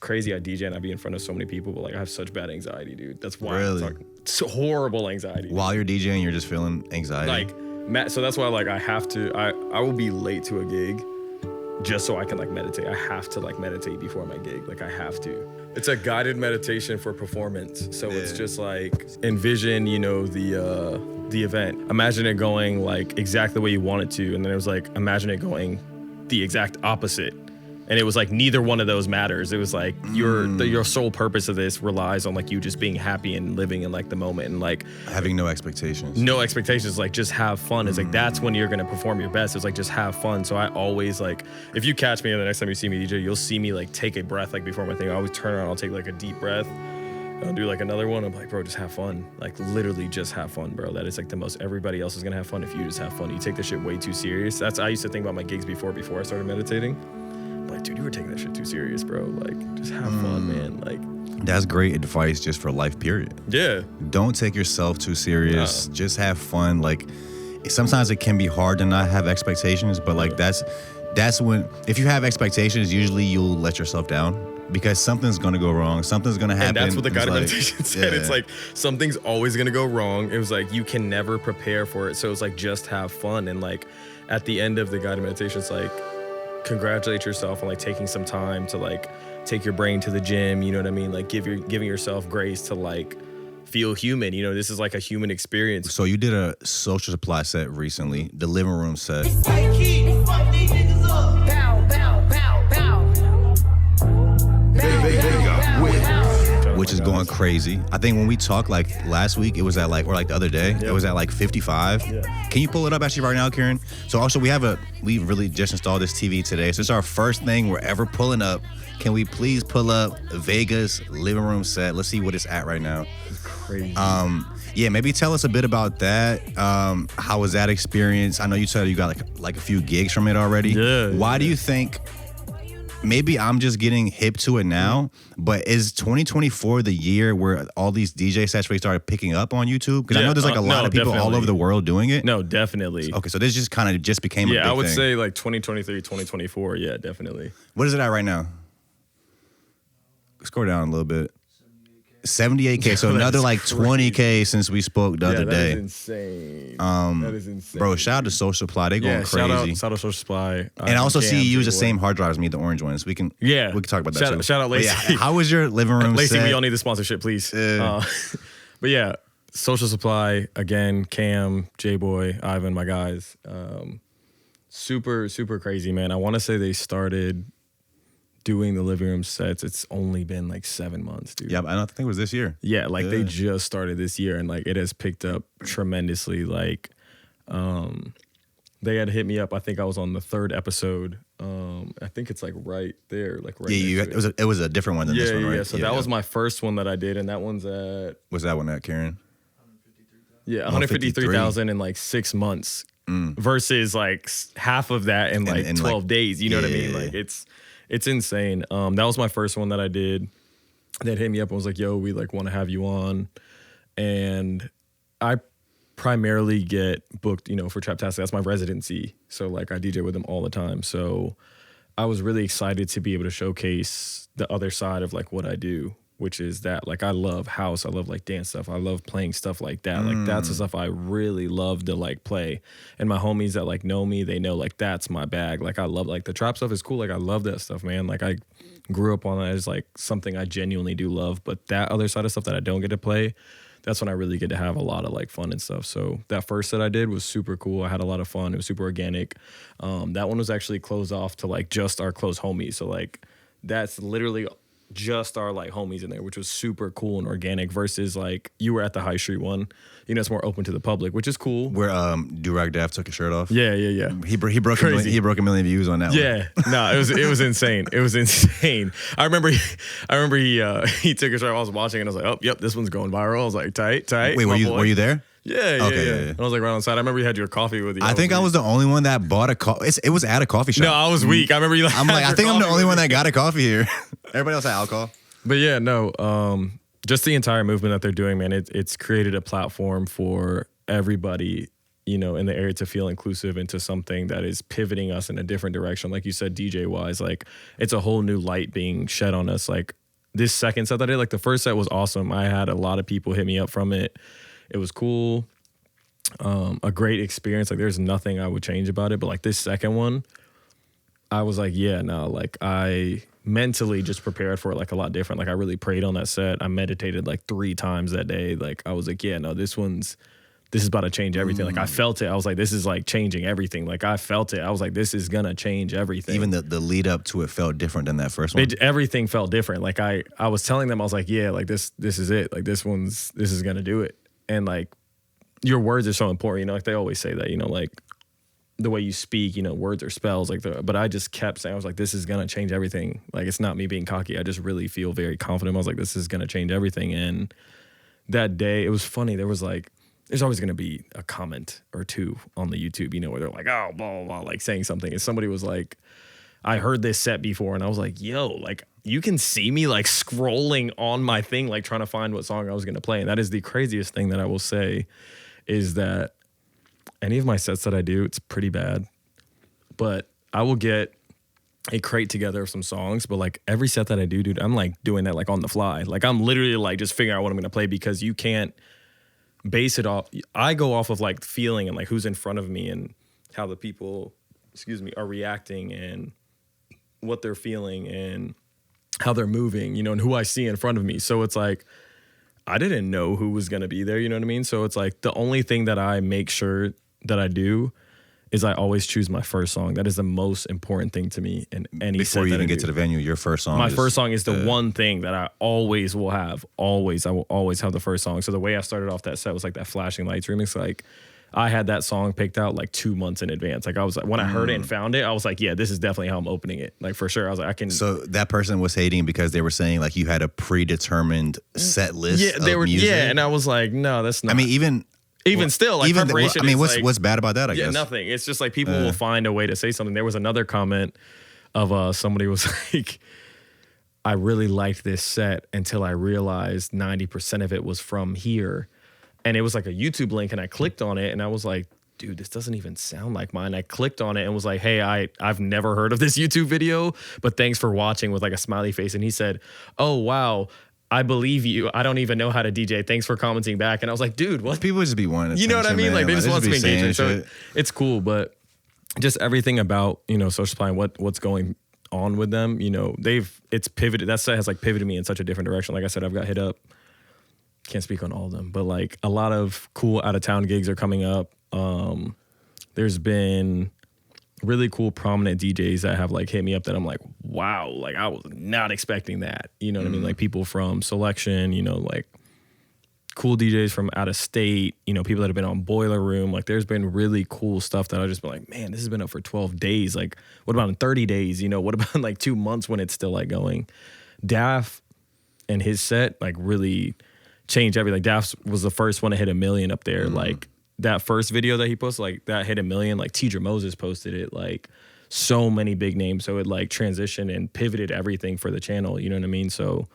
crazy. I DJ and I be in front of so many people, but like I have such bad anxiety, dude. That's why Really? it's horrible anxiety. While you're DJing, you're just feeling anxiety. Like, so that's why like I have to. I will be late to a gig just so I can like meditate. I have to like meditate before my gig. Like I have to. It's a guided meditation for performance. So it's just like envision, you know, the event. Imagine it going like exactly the way you want it to, and then it was like imagine it going the exact opposite. And it was like neither one of those matters. It was like your sole purpose of this relies on like you just being happy and living in like the moment and like having no expectations. No expectations, like just have fun. It's like that's when you're gonna perform your best. It's like just have fun. So I always like if you catch me the next time you see me DJ, you'll see me like take a breath like before my thing. I always turn around, I'll take like a deep breath. I'll do like another one. I'm like, bro, just have fun. Like literally just have fun, bro. That is like the most, everybody else is gonna have fun if you just have fun. You take this shit way too serious. I used to think about my gigs before I started meditating. Like, dude, you were taking that shit too serious, bro. Like, just have fun, man. Like, that's great advice just for life, period. Yeah. Don't take yourself too serious. Just have fun. Like, sometimes it can be hard to not have expectations, but like that's when, if you have expectations, usually you'll let yourself down because something's gonna go wrong. Something's gonna happen. And that's what the guided meditation said. Yeah. It's like something's always gonna go wrong. It was like you can never prepare for it. So it's like just have fun. And like at the end of the guided meditation, it's like congratulate yourself on like taking some time to like take your brain to the gym, you know what I mean? Like giving yourself grace to like feel human, you know, this is like a human experience. So you did a Social Supply set recently, the living room set. Which is going crazy. I think when we talked like last week, it was at like, or like the other day, it was at like 55. Yeah. Can you pull it up actually right now, Kieran? So also we really just installed this TV today. So it's our first thing we're ever pulling up. Can we please pull up Vega's living room set? Let's see what it's at right now. It's crazy. Yeah, maybe tell us a bit about that. How was that experience? I know you said you got like a few gigs from it already. Yeah. Why do you think? Maybe I'm just getting hip to it now, but is 2024 the year where all these DJ sets really started picking up on YouTube? Because I know there's like a lot of people all over the world doing it. No, definitely. Okay, so this just kind of just became a big thing. Yeah, I would say like 2023, 2024. Yeah, definitely. What is it at right now? Scroll down a little bit. 78K, so another like 20K since we spoke the other day. That is insane. That is insane. Bro, shout out to Social Supply. They going crazy. Shout out to Social Supply. And I also see you use the same hard drive as me, the orange ones. We can talk about that too. Shout out Lacey. Yeah, how was your living room Lacey, set? we all need the sponsorship, please. But yeah, Social Supply, again, Cam, J-Boy, Ivan, my guys. Super, super crazy, man. I want to say they started doing the living room sets. It's only been like 7 months, dude. Yeah, I don't think it was this year. Yeah, like they just started this year and like it has picked up tremendously. Like they had hit me up. I think I was on the 3rd episode. I think it's like right there, like right. Yeah, it was a different one than this one, right? Yeah. So that was my first one that I did, and that one's at. Was that one at, Karen? 153,000. Yeah, 153,000 in like 6 months versus like half of that in like 12 days. You know what I mean? Like it's insane. That was my first one that I did. That hit me up and was like, yo, we like want to have you on. And I primarily get booked, you know, for Traptastic. That's my residency. So like I DJ with them all the time. So I was really excited to be able to showcase the other side of like what I do, which is that like I love house. I love like dance stuff. I love playing stuff like that. Like that's the stuff I really love to like play. And my homies that like know me, they know like that's my bag. Like I love like the trap stuff is cool. Like I love that stuff, man. Like I grew up on that as like something I genuinely do love. But that other side of stuff that I don't get to play, that's when I really get to have a lot of like fun and stuff. So that first set I did was super cool. I had a lot of fun. It was super organic. That one was actually closed off to like just our close homies. So like that's literally just our like homies in there, which was super cool and organic versus like you were at the High Street one. You know, it's more open to the public, which is cool. Where Durag Daft took his shirt off. Yeah. He broke a million views on that one. Yeah. No, it was insane. It was insane. I remember he took his shirt. I was watching and I was like, oh, yep, this one's going viral. I was like, tight. Wait, were you there? Yeah. And I was like right on the side. I remember you had your coffee with you. I think I was the only one that bought a coffee. It was at a coffee shop. No, I was weak. I remember you. I'm like, I think I'm the only one that got a coffee here. Everybody else had alcohol. But yeah, no. Just the entire movement that they're doing, man. It's created a platform for everybody you know, in the area to feel inclusive into something that is pivoting us in a different direction. Like you said, DJ wise, like it's a whole new light being shed on us. Like this second set that I did, like the first set was awesome. I had a lot of people hit me up from it. It was cool. A great experience. Like there's nothing I would change about it. But like this second one, I was like, yeah, no, like I mentally just prepared for it like a lot different. Like I really prayed on that set. I meditated like 3 times that day. Like I was like, yeah, no, this is about to change everything. Like I felt it. I was like, this is like changing everything. Like I felt it. I was like, this is gonna change everything. Even the lead up to it felt different than that first one. Everything felt different. Like I was telling them, I was like, yeah, like this is it. Like this is gonna do it. And like your words are so important. You know, like they always say that. You know, like the way you speak. You know, words are spells. Like but I just kept saying, I was like, this is gonna change everything. Like it's not me being cocky. I just really feel very confident. I was like, this is gonna change everything. And that day, it was funny. There's always going to be a comment or two on the YouTube, you know, where they're like, oh, blah, blah, blah, like saying something. And somebody was like, I heard this set before. And I was like, yo, like you can see me like scrolling on my thing, like trying to find what song I was going to play. And that is the craziest thing that I will say is that any of my sets that I do, it's pretty bad. But I will get a crate together of some songs. But like every set that I do, dude, I'm like doing that like on the fly. Like I'm literally like just figuring out what I'm going to play because you can't base it off. I go off of like feeling and like who's in front of me and how the people, are reacting and what they're feeling and how they're moving, you know, and who I see in front of me. So it's like, I didn't know who was going to be there. You know what I mean? So it's like the only thing that I make sure that I do is I always choose my first song. That is the most important thing to me in any set. Before you even get to the venue, your first song. My first song is the one thing that I always will have. Always. I will always have the first song. So the way I started off that set was like that Flashing Lights remix. Like I had that song picked out like 2 months in advance. Like I was like, when I heard it and found it, I was like, yeah, this is definitely how I'm opening it. Like for sure. I was like, I can. So that person was hating because they were saying like you had a predetermined set list. Yeah, they were. Music. Yeah, and I was like, no, that's not. I mean, even still, like preparation. I mean, what's bad about that? I guess nothing. It's just like people will find a way to say something. There was another comment of somebody was like, I really liked this set until I realized 90% of it was from here. And it was like a YouTube link and I clicked on it and I was like, dude, this doesn't even sound like mine. I clicked on it and was like, hey, I've never heard of this YouTube video, but thanks for watching with like a smiley face. And he said, oh, wow, I believe you. I don't even know how to DJ. Thanks for commenting back. And I was like, dude, what? People just be wanting you know what I mean? Man. Like they just want some engagement. So it's cool, but just everything about, you know, Social Supply and what's going on with them, you know, it's pivoted. That set has like pivoted me in such a different direction. Like I said, I've got hit up. Can't speak on all of them, but like a lot of cool out of town gigs are coming up. There's been really cool prominent DJs that have like hit me up that I'm like, wow, like I was not expecting that. You know what I mean? Like people from Selection, you know, like cool DJs from out of state, you know, people that have been on Boiler Room. Like there's been really cool stuff that I've just been like, man, this has been up for 12 days. Like what about in 30 days? You know, what about in like 2 months when it's still like going? Daff and his set like really changed everything. Like Daff was the first one to hit 1 million up there. Like that first video that he posted, like that hit 1 million. Like Tidra Moses posted it. Like so many big names. So it like transitioned and pivoted everything for the channel. You know what I mean? So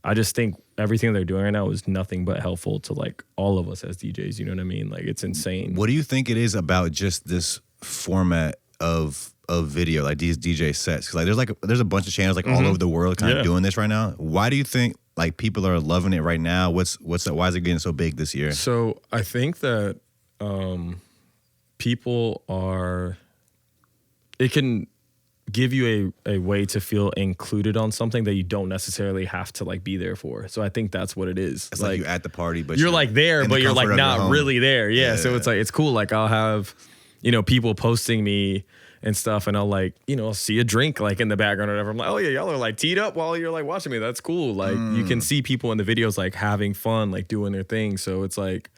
I just think everything they're doing right now is nothing but helpful to like all of us as DJs. You know what I mean? Like it's insane. What do you think it is about just this format of video, like these DJ sets? 'Cause like there's a bunch of channels like all over the world kind of doing this right now. Why do you think like people are loving it right now? What's that? Why is it getting so big this year? So I think that people are. It can give you a way to feel included on something that you don't necessarily have to like be there for. So I think that's what it is. It's like you're at the party, but you're like there, but you're like not really there. Yeah. So it's like it's cool. Like I'll have, you know, people posting me and stuff, and I'll like, you know, I'll see a drink like in the background or whatever. I'm like, oh yeah, y'all are like teed up while you're like watching me. That's cool. Like you can see people in the videos like having fun, like doing their thing. So it's like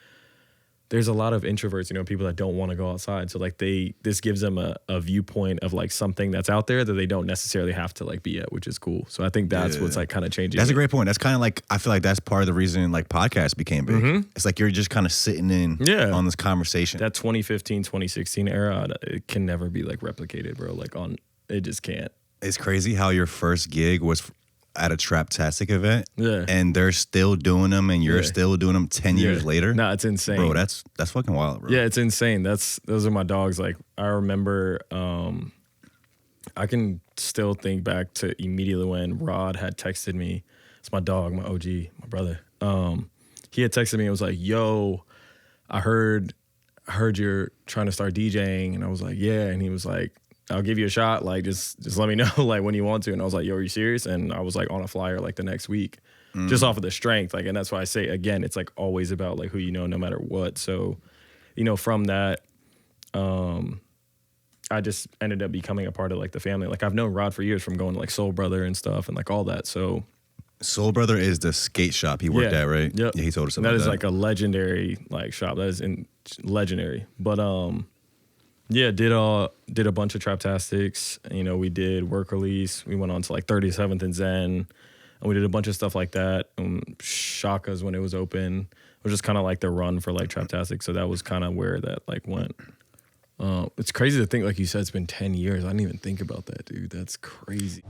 there's a lot of introverts, you know, people that don't want to go outside. So like this gives them a viewpoint of like something that's out there that they don't necessarily have to like be at, which is cool. So I think that's what's like kind of changing. That's a great point. That's kind of like, I feel like that's part of the reason like podcasts became big. It's like you're just kind of sitting in on this conversation. That 2015, 2016 era, it can never be like replicated, bro. Like it just can't. It's crazy how your first gig was at a Traptastic event, Yeah. and they're still doing them, and you're still doing them 10 years later. Nah, it's insane, bro. That's fucking wild, bro. Yeah, it's insane. Those are my dogs. Like I remember, I can still think back to immediately when Rod had texted me. It's my dog, my OG, my brother. He had texted me and was like, "Yo, I heard you're trying to start DJing," and I was like, "Yeah," and he was like, "I'll give you a shot. Like, just let me know like when you want to." And I was like, "Yo, are you serious?" And I was like on a flyer like the next week, just off of the strength. Like, and that's why I say again, it's like always about like who you know, no matter what. So, from that, I just ended up becoming a part of like the family. Like I've known Rod for years from going to like Soul Brother and stuff and like all that. So Soul Brother is the skate shop he worked at, right? Yep. Yeah, he told us about that. That is like a legendary like shop. That is legendary. But yeah, did a bunch of Traptastics. We did Work Release. We went on to like 37th and Zen, and we did a bunch of stuff like that. Shaka's when it was open. It was just kind of like the run for like Traptastic. So that was kind of where that like went. It's crazy to think, like you said, it's been 10 years. I didn't even think about that, dude. That's crazy.